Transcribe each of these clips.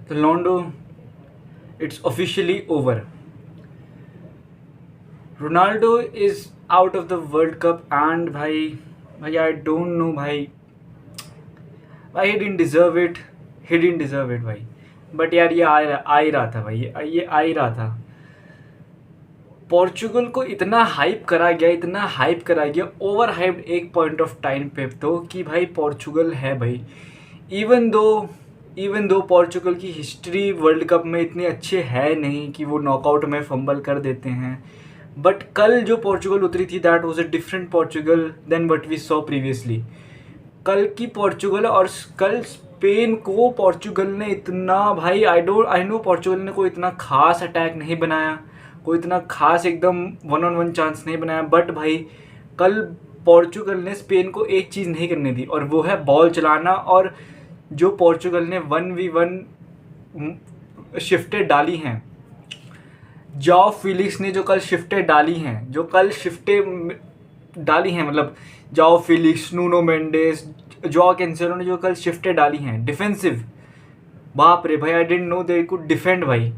तो लोंडो, it's officially over. Ronaldo is out of the World Cup and भाई I don't know भाई he didn't deserve it. He didn't deserve it भाई. But यार ये आ ही रहा था भाई, ये आ ही रहा था. पोर्चुगल को इतना हाइप करा गया, इतना हाइप करा गया, ओवर हाइप्ड एक पॉइंट ऑफ टाइम पे तो कि भाई पोर्चुगल है भाई. इवन दो पोर्चुगल की हिस्ट्री वर्ल्ड कप में इतने अच्छे है नहीं कि वो नॉकआउट में फंबल कर देते हैं. बट कल जो पोर्चुगल उतरी थी that was a different Portugal then what we saw previously. कल की पोर्चुगल और कल स्पेन को पोर्चुगल ने इतना भाई आई नो पोर्चुगल ने कोई इतना खास अटैक नहीं बनाया, कोई इतना खास एकदम 1-on-1 चांस नहीं बनाया. बट भाई कल पोर्चुगल ने स्पेन को एक चीज़ नहीं करने दी और वो है बॉल चलाना. और जो पोर्चुगल ने 1v1 शिफ्टें डाली हैं, जाओ फिलिक्स ने जो कल शिफ्टें डाली हैं मतलब João Félix, Nuno Mendes, João Cancelo ने जो कल शिफ्टें डाली हैं डिफेंसिव, बाप रे भाई I didn't know they could defend भाई.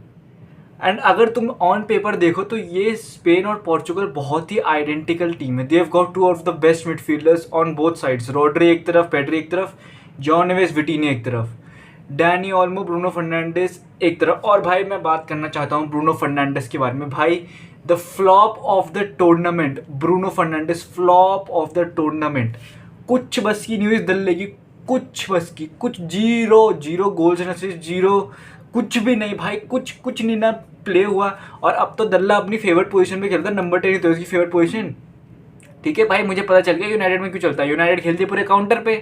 एंड अगर तुम ऑन पेपर देखो तो ये स्पेन और पोर्चुगल बहुत ही आइडेंटिकल टीम है. They have got two of the best midfielders on both sides. Rodri एक तरफ, पेड्री एक तरफ, जॉन नेवेस, विटीनी एक तरफ, डैनी ओल्मो, ब्रूनो फर्नांडिस एक तरफ. और भाई मैं बात करना चाहता हूँ ब्रूनो फर्नांडिस के बारे में. भाई the flop of the tournament, Bruno Fernandes flop of the tournament. कुछ बस की न्यूज़ दल्ले की, कुछ बस की, कुछ zero goals and assist, zero कुछ भी नहीं भाई, कुछ नहीं ना प्ले हुआ. और अब तो दल्ला अपनी फेवरेट पोजीशन पे खेलता है, नंबर 10 तो उसकी फेवरेट पोजीशन. ठीक है भाई, मुझे पता चल गया यूनाइटेड में क्यों चलता है. यूनाइटेड खेलती है पूरे काउंटर पे.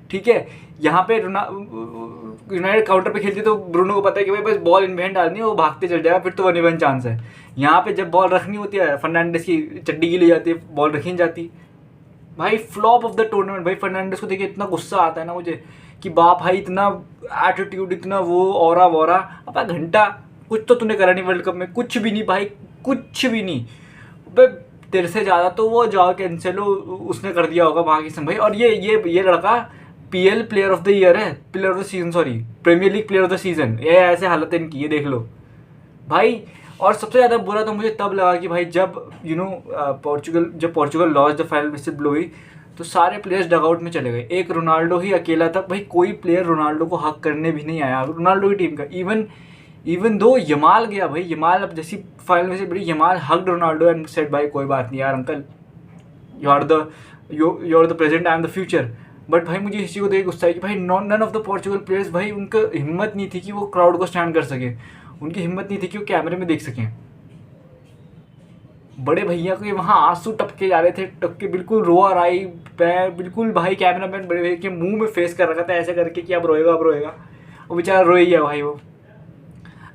ठीक है, यहाँ पे यूनाइटेड काउंटर पे खेलती है तो ब्रूनो को पता है कि भाई बस बॉल इन हैंड डालनी है, वो भागते चल जाएगा, फिर तो 1v1 चांस है. यहाँ पे जब बॉल रखनी होती है फर्नांडिस की चड्डी की ली जाती है, बॉल रखी नहीं जाती. भाई फ्लॉप ऑफ द टूर्नामेंट. भाई फर्नांडिस को देखिए इतना गुस्सा आता है ना मुझे कि बाप भाई इतना एटीट्यूड, इतना वो औरा वोरा. अब घंटा कुछ तो तूने करा नहीं वर्ल्ड कप में, कुछ भी नहीं भाई, कुछ भी नहीं. भाई तेरे से ज़्यादा तो वो जाओ कैंसेलो उसने कर दिया होगा वहाँ की समय. और ये लड़का PL player of the year है, player of the season, sorry premier league player of the season. ये ऐसे हालत है इनकी, ये देख लो भाई. और सबसे ज़्यादा बुरा तो मुझे तब लगा कि भाई जब Portugal loss the final whistle blow हुई तो सारे प्लेयर्स डगआउट में चले गए. एक रोनाल्डो ही अकेला था भाई, कोई प्लेयर रोनाल्डो को हक करने भी नहीं आया रोनाल्डो की टीम का. इवन दो यमाल गया भाई, यमाल अब जैसी फाइनल में से बड़ी, Yamal hugged Ronaldo and said भाई कोई बात नहीं यार uncle, you are the present, I am the future. But भाई मुझे इसी को देख गुस्सा है कि भाई none of the Portugal players, भाई उनका हिम्मत नहीं थी कि वो क्राउड को स्टैंड कर सके, उनकी हिम्मत नहीं थी कि वो कैमरे में देख सकें. बड़े भैया को वहाँ आंसू टपके जा रहे थे, टपके बिल्कुल रोआ राई बिल्कुल भाई. कैमरा मैन बड़े भैया के मुंह में फेस कर रखा था ऐसे करके कि अब रोएगा. वो बेचारा रोई गया भाई वो.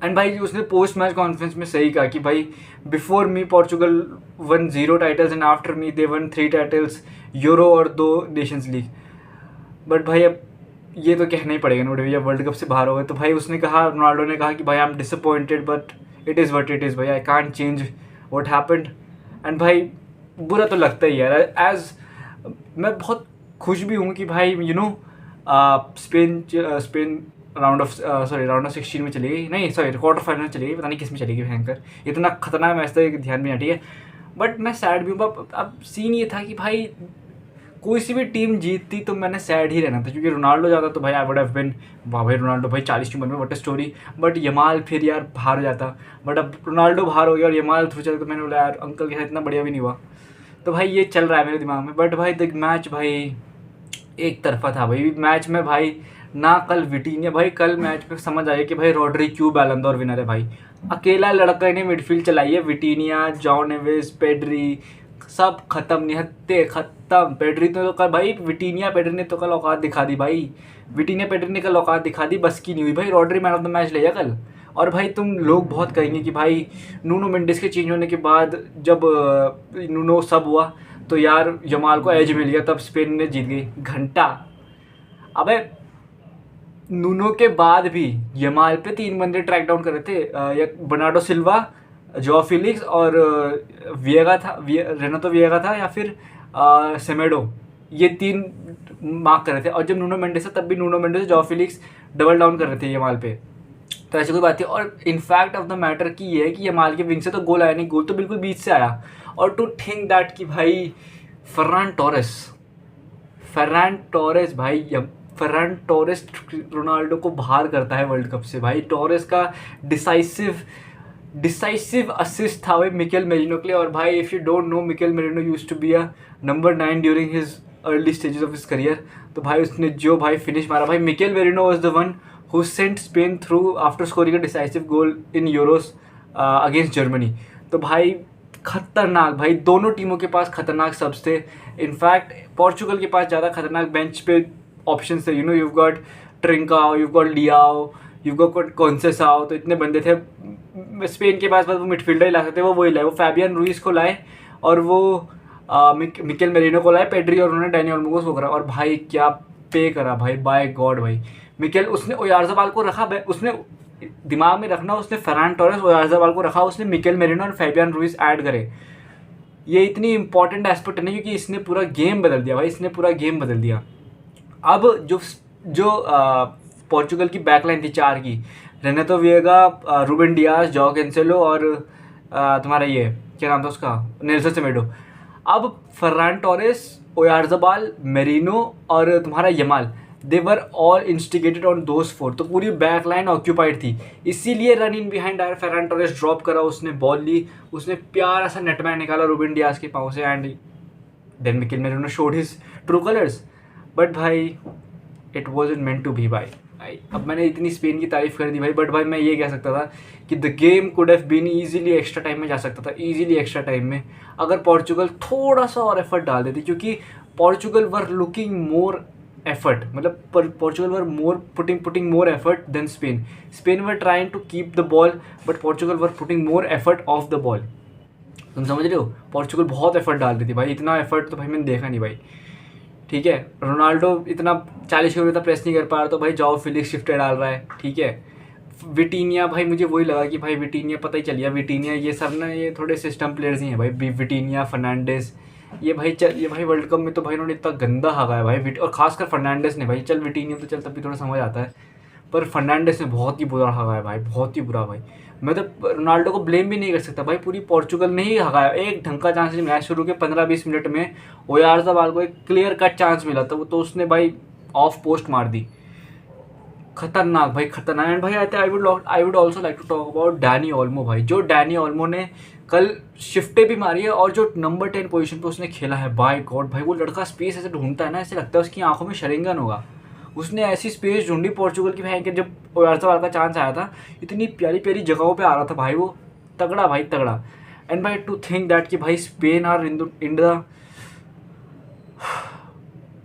एंड भाई उसने पोस्ट मैच कॉन्फ्रेंस में सही कहा कि भाई before me Portugal one 0 titles and after me they one 3 titles, euro और 2 नेशंस लीग. बट भाई अब ये तो कहना ही पड़ेगा ना भैया, वर्ल्ड कप से बाहर हो गए. तो भाई उसने कहा, रोनाल्डो ने कहा कि भाई I am disappointed but it is what it is भाई, I can't change what happened. And भाई बुरा तो लगता ही यार. मैं बहुत खुश भी हूँ कि भाई स्पेन राउंड ऑफ 16 में चली गई, नहीं सॉरी क्वार्टर फाइनल में चली गई, पता नहीं किस में चली गई भयंकर, इतना खतरनाक मैच था ध्यान में नहीं. ठीक है, बट मैं सैड भी हूँ. अब सीन ये था कि भाई कोई सी भी टीम जीतती तो मैंने सैड ही रहना था, क्योंकि रोनाल्डो जाता तो भाई आई वुड हैव बीन वाह भाई रोनाल्डो भाई 40 की उम्र में what a story. But Yamal फिर यार बाहर हो जाता. बट अब रोनाल्डो बाहर हो गया और यमाल थ्रू चला, तो मैंने बोला यार अंकल के साथ इतना बढ़िया भी नहीं हुआ. तो भाई ये चल रहा है मेरे दिमाग में. बट भाई द मैच भाई एक तरफा था भाई. मैच में भाई ना कल विटीनिया, भाई कल मैच पे समझ आया कि भाई रॉड्री क्यों बैलन डोर विनर है भाई. अकेला लड़का ने मिडफील्ड चलाई है, विटीनिया, जॉन नेवेस, पेड्री सब खत्म, निहत्ते खत्म. पेड्री तो कल भाई पेड्री ने तो कल औकात दिखा दी भाई. पेड्री ने कल औकात दिखा दी, बस की नहीं हुई भाई. Rodri man of the match ले गया कल. और भाई तुम लोग बहुत कहेंगे कि भाई नूनो मेंडिस के चेंज होने के बाद जब नूनो सब हुआ तो यार जमाल को एज मिल गया, तब स्पेन ने जीत गई. घंटा. अबे नूनो के बाद भी यमाल पे 3 बंदे ट्रैक डाउन कर रहे थे, या बर्नार्डो सिल्वा, जॉ फिलिक्स और रेनातो विएगा था या फिर सेमेडो. ये 3 मार्क कर रहे थे. और जब नूनो मेंडेस था तब भी Nuno Mendes, João Félix double down कर रहे थे यमाल पे. तो ऐसी कोई बात थी। और इनफैक्ट ऑफ द मैटर की ये है कि यमाल के विंग से तो गोल आया नहीं, गोल तो बिल्कुल बीच से आया। और टू थिंक दैट कि भाई फर्रान टोरेस भाई, फर्रान टोरेस रोनाल्डो को बाहर करता है वर्ल्ड कप से भाई। टोरेस का डिसाइसिव असिस्ट था भाई मिकेल मेरिनो के लिए। और भाई if you don't know, Mikel Merino used to be a number 9 during his early stages of his career. तो भाई उसने जो भाई फिनिश मारा भाई, Mikel Merino was the one who sent Spain through after scoring a decisive goal in Euros against Germany. तो भाई खतरनाक भाई, दोनों टीमों के पास खतरनाक सबस थे। इनफैक्ट पोर्चुगल के पास ज़्यादा खतरनाक बेंच पे ऑप्शन थे। You got Trincao, you got Leao, you got Conceicao, तो इतने बंदे थे। स्पेन के पास बस वो मिडफील्डर ही ला सकते, वो वही लाए, वो फैबियन रूइस को लाए और वो मिकेल मेरिनो को लाए, पेड्री, और उन्होंने डैनी ओल्मो को करा। और भाई क्या पे करा भाई, बाय गॉड भाई। मिकेल, उसने ओयारज़ाबाल को रखा, उसने दिमाग में रखना, उसने फर्रान टोरेस ओयारज़ाबाल को रखा, उसने मिकेल मेरिनो और फैबियन रूइस ऐड करे। ये इतनी इंपॉर्टेंट एस्पेक्ट नहीं, क्योंकि इसने पूरा गेम बदल दिया भाई, इसने पूरा गेम बदल दिया। अब जो पोर्चुगल की बैकलाइन थी 4 की, रेनेतो विएगा, रूबेन डियास, जॉ कैंसेलो और तुम्हारा ये क्या नाम था उसका, नेल्सन सेमेडो। अब फर्रान टोरेस, ओयारज़ाबाल, मेरिनो और तुम्हारा Yamal, they were all instigated on those 4। तो पूरी बैक लाइन ऑक्यूपाइड थी, इसीलिए रन इन बिहाइंड आया। फर्रान टोरेस ड्रॉप करा, उसने बॉल ली, उसने प्यारा सा नेटमैन निकाला रूबेन डियास के पाँव से, and then Mikel Merino showed his true colours. But भाई it wasn't meant to be भाई। अब मैंने इतनी स्पेन की तारीफ कर दी भाई, बट भाई मैं ये कह सकता था कि the game could have been easily extra time में जा सकता था, ईजिली एक्स्ट्रा टाइम में, अगर पोर्चुगल थोड़ा सा और एफर्ट डाल देती। क्योंकि Portugal were looking more effort, मतलब Portugal were more putting more effort than Spain were trying to keep the ball, but Portugal were putting more effort off the ball. तुम समझ रहे हो, पोर्चुगल बहुत एफर्ट डाल रही थी भाई, इतना एफर्ट तो भाई मैंने देखा नहीं भाई। ठीक है, रोनाल्डो इतना 40 किलोमीटर प्रेस नहीं कर पा रहा, तो भाई जाओ फिलिक्स शिफ्टे डाल रहा है। ठीक है, विटीनिया, भाई मुझे वही लगा कि भाई विटीनिया, पता ही चल गया विटीनिया, ये सब ना ये थोड़े सिस्टम प्लेयर्स ही हैं भाई, विटीनिया, फर्नांडिस, ये भाई वर्ल्ड कप में तो भाई उन्होंने इतना गंदा हगा है भाई, और खासकर फर्नांडिस ने भाई। चल विटीनिया तो चल तब भी थोड़ा समझ आता है, पर फर्नांडिस ने बहुत ही बुरा हगा है भाई, बहुत ही बुरा भाई। मैं तो रोनाल्डो को ब्लेम भी नहीं कर सकता भाई, पूरी पोर्चुगल ने ही हगाया। एक ढंग का चांस नहीं मिला, शुरू के 15-20 मिनट में ओयारज़ाबाल को एक क्लियर कट चांस मिला था, तो उसने भाई ऑफ पोस्ट मार दी। खतरनाक भाई, खतरनाक। एंड भाई I would also like to talk about Dani Olmo भाई, जो डैनी ओल्मो ने कल शिफ्टें भी मारी है, और जो नंबर 10 पोजीशन पे उसने खेला है, बाय गॉड भाई वो लड़का स्पेस ऐसे ढूंढता है ना, ऐसे लगता है उसकी आंखों में शरिंगन होगा। उसने ऐसी स्पेस ढूंढी पोर्चुगल की भाई, कि जब ओयारज़ाबाल का चांस आया था, इतनी प्यारी प्यारी जगहों पे आ रहा था भाई वो, तगड़ा भाई तगड़ा। एंड भाई टू थिंक दैट कि भाई Spain are in the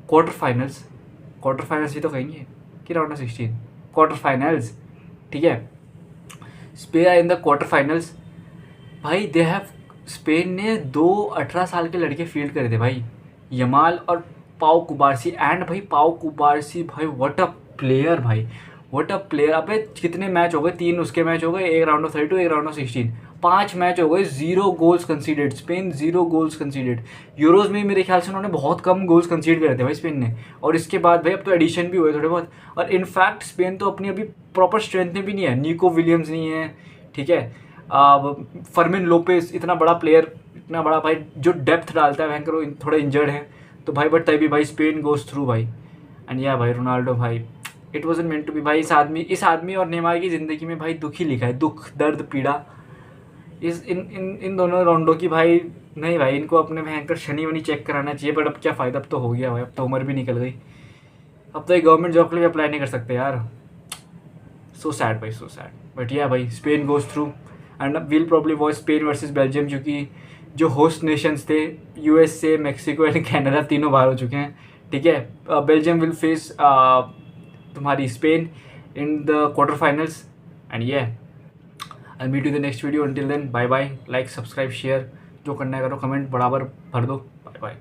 quarter finals ही तो कहेंगे कि राउंड ऑफ 16 क्वार्टर फाइनल्स। ठीक है, Spain are in the quarter finals भाई। दे हैव, स्पेन ने 2 18 साल के लड़के फील्ड करे थे भाई, यमाल और पाओ कुबार्सी। एंड भाई पाओ कुबार्सी भाई व्हाट अ प्लेयर भाई, व्हाट अ प्लेयर। अबे कितने मैच हो गए, 3 उसके मैच हो गए, एक राउंड ऑफ 32, एक राउंड ऑफ 16, 5 मैच हो गए, 0 goals conceded. Spain 0 goals conceded. Euros में मेरे ख्याल से उन्होंने बहुत कम गोल्स कंसीड करे थे भाई स्पेन ने, और इसके बाद भाई अब तो एडिशन भी हुए थोड़े बहुत। और इनफैक्ट स्पेन तो अपनी अभी प्रॉपर स्ट्रेंथ में भी नहीं है, निको विलियम्स नहीं है, ठीक है, फर्मिन लोपेस इतना बड़ा प्लेयर, इतना बड़ा भाई जो डेप्थ डालता है भयंकर, वो थोड़ा इंजर्ड है तो भाई, बट तभी भाई स्पेन गोज थ्रू भाई। एंड या भाई रोनाल्डो भाई, it wasn't meant to be भाई। इस आदमी और नेमार की ज़िंदगी में भाई दुख ही लिखा है, दुख, दर्द, पीड़ा। इन दोनों राउंडों की भाई, नहीं भाई इनको अपने भयंकर शनि वनी चेक कराना चाहिए, बट अब क्या फ़ायदा, अब तो हो गया भाई, अब तो उम्र भी निकल गई, अब तो एक गवर्नमेंट जॉब के लिए अप्लाई नहीं कर सकते यार। सो सैड भाई, सो सैड। बट या भाई Spain goes through, and will probably watch Spain versus Belgium, क्योंकि जो होस्ट नेशंस थे USA, मैक्सिको एंड कनाडा तीनों बाहर हो चुके हैं। ठीक है, बेल्जियम विल फेस तुम्हारी Spain in the quarter finals. And yeah I meet you the next video, until then bye bye. Like, subscribe, share, जो करना है करो, कमेंट बराबर भर दो। Bye bye.